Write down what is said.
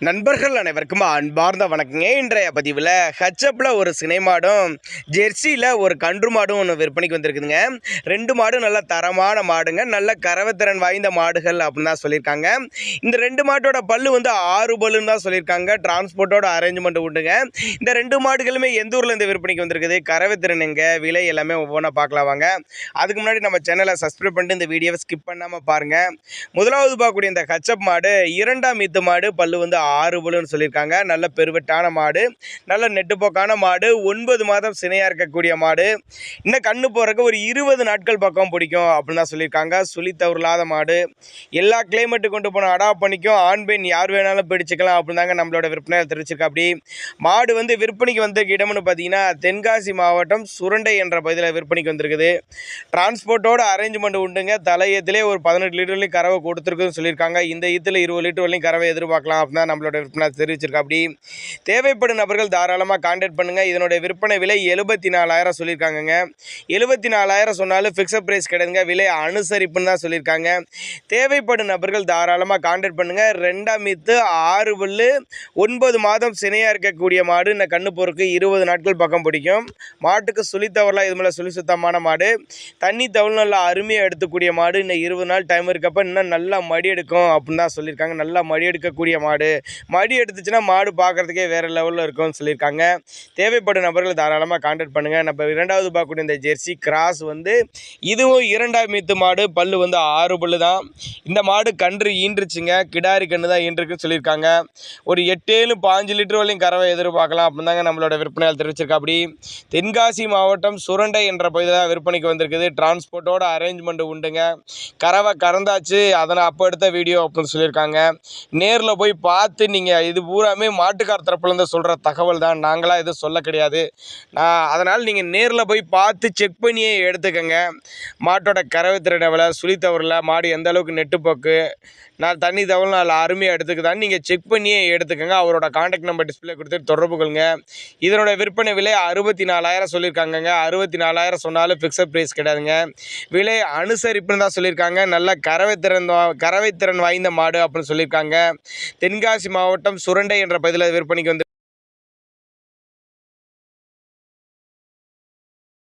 நண்பர்கள் அனைவருக்கும் அன்பார்ந்த வணக்கங்க. இன்றைய பதிவில் ஹச்சப்பில் ஒரு சினை மாடும் ஜெர்சியில் ஒரு கன்று மாடும் ஒன்று விற்பனைக்கு வந்திருக்குதுங்க. ரெண்டு மாடும் நல்ல தரமான மாடுங்க, நல்ல கறவைத்திறன் வாய்ந்த மாடுகள் அப்படின்னு தான் சொல்லியிருக்காங்க. இந்த ரெண்டு மாட்டோட பல்லு வந்து 6 பல்லுன்னு தான் சொல்லியிருக்காங்க. டிரான்ஸ்போர்ட்டோட அரேஞ்ச்மெண்ட் உண்டுங்க. இந்த ரெண்டு மாடுகளுமே எந்த ஊரில் இந்த விற்பனைக்கு வந்திருக்குது, கறவைத்திறன் எங்கே, விலை எல்லாமே ஒவ்வொன்றா பார்க்கலாம் வாங்க. அதுக்கு முன்னாடி நம்ம சேனலை சப்ஸ்கிரைப் பண்ணிட்டு இந்த வீடியோவை ஸ்கிப் பண்ணாமல் பாருங்கள். முதலாவது பார்க்கக்கூடிய இந்த ஹச்சப் மாடு இரண்டாம் ஈத்து மாடு, பல்லு வந்து 6 பல்லுன்னு சொல்லியிருக்காங்க. நல்ல பெருவெட்டான மாடு, நல்ல நெட்டுப்போக்கான மாடு, 9 மாதம் சினையாக இருக்கக்கூடிய மாடு. இன்னும் கண்ணு போகிறதுக்கு ஒரு 20 நாட்கள் பக்கம் பிடிக்கும் அப்படின்னு தான் சொல்லியிருக்காங்க. சுழி தவறில்லாத மாடு, எல்லா கிளைமேட்டு கொண்டு போனால் அடாப்ட் பண்ணிக்கும், ஆண் பெண் யார் வேணாலும் பிடிச்சிக்கலாம் அப்படின்னு தாங்க நம்மளோட விற்பனையில் தெரிவிச்சிருக்கா. அப்படி மாடு வந்து விற்பனைக்கு வந்து இடம்னு பார்த்தீங்கன்னா தென்காசி மாவட்டம் சுரண்டை என்ற பகுதியில் விற்பனைக்கு வந்திருக்குது. டிரான்ஸ்போர்ட்டோட அரேஞ்ச்மெண்ட் உண்டுங்க. தலையத்திலே ஒரு 18 லிட்டர்லையும் கறவை கொடுத்துருக்குன்னு சொல்லியிருக்காங்க. இந்த ஈத்தில் 20 லிட்டர் வரையும் கறவை எதிர்பார்க்கலாம் அப்படின்னு நம்மளோட விற்பனை தெரிவிச்சிருக்கா. அப்படி தேவைப்படும் நபர்கள் தாராளமாக கான்டாக்ட் பண்ணுங்கள். இதனுடைய விற்பனை விலை 74,000 சொல்லியிருக்காங்கங்க. 74,000 சொன்னாலும் ஃபிக்ஸட் ப்ரைஸ் கிடையாதுங்க, விலை அனுசரிப்புன்னு தான் சொல்லியிருக்காங்க. தேவைப்படும் நபர்கள் தாராளமாக கான்டாக்ட் பண்ணுங்கள். ரெண்டாம் ஈத்து 6 பல்லு 9 மாதம் சினையாக இருக்கக்கூடிய மாடு. இந்த கண்ணு போருக்கு 20 நாட்கள் பக்கம் பிடிக்கும். மாட்டுக்கு சுழி தவறலாம் இது மேலே சுழி சுத்தமான மாடு, தண்ணி தவறு நல்லா அருமையாக எடுத்துக்கூடிய மாடு. இன்னும் 20 நாள் டைம் இருக்கப்போ இன்னும் நல்லா மடி எடுக்கும் அப்படின்னு தான் சொல்லியிருக்காங்க. நல்லா மடி எடுக்கக்கூடிய மாடு, மடி எடுத்துச்சுன்னா மாடு பார்க்குறதுக்கே வேறு லெவலில் இருக்கும்னு சொல்லியிருக்காங்க. தேவைப்படும் நபர்கள் தாராளமாக கான்டாக்ட் பண்ணுங்கள். நம்ம இரண்டாவது பார்க்கக்கூடிய இந்த ஜெர்சி கிராஸ் வந்து இதுவும் இரண்டாம் ஈத்து மாடு, பல்லு வந்து 6 பல்லு தான். இந்த மாடு கன்று ஈன்றுச்சுங்க, கிடாரி கன்று தான் ஈன்றுக்குன்னு சொல்லியிருக்காங்க. ஒரு 8-5 லிட்டர் வரையும் கறவை எதிர்பார்க்கலாம் அப்படின்னு தாங்க நம்மளோட விற்பனையால் தெரிவிச்சிருக்கா. அப்படி தென்காசி மாவட்டம் சுரண்டை என்ற பகுதியில் தான் விற்பனைக்கு வந்திருக்குது. டிரான்ஸ்போர்ட்டோட அரேஞ்ச்மெண்ட் உண்டுங்க. கறவை கறந்தாச்சு, அதனை அப்போ எடுத்த வீடியோ அப்படின்னு சொல்லியிருக்காங்க. நேரில் போய் பார்த்து நீங்கள் இது பூராமே மாட்டுக்கார தரப்புலேருந்து சொல்கிற தகவல் தான், நாங்களாம் எதுவும் சொல்ல கிடையாது. அதனால் நீங்கள் நேரில் போய் பார்த்து செக் பண்ணியே எடுத்துக்கோங்க. மாட்டோட கறவை திறன் எவ்வளோ, சுழி தவறில் மாடு எந்த அளவுக்கு நெட்டுப்போக்கு, நான் தண்ணி தவறு நல்லா அருமையாக எடுத்துக்குதான்னு நீங்கள் செக் பண்ணியே எடுத்துக்கோங்க. அவரோட கான்டாக்ட் நம்பர் டிஸ்பிளே கொடுத்துட்டு தொடர்பு கொள்ளுங்க. இதனோட விற்பனை விலை 64,000 சொல்லியிருக்காங்கங்க. 64,000 சொன்னாலும் ஃபிக்ஸட் ப்ரைஸ் கிடையாதுங்க, விலை அனுசரிப்புன்னு தான் சொல்லியிருக்காங்க. நல்ல கறவைத்திறன் வாய்ந்த மாடு அப்படின்னு சொல்லியிருக்காங்க. தென்காசி மாவட்டம் சுரண்டை என்ற பகுதியில் விற்பனைக்கு வந்து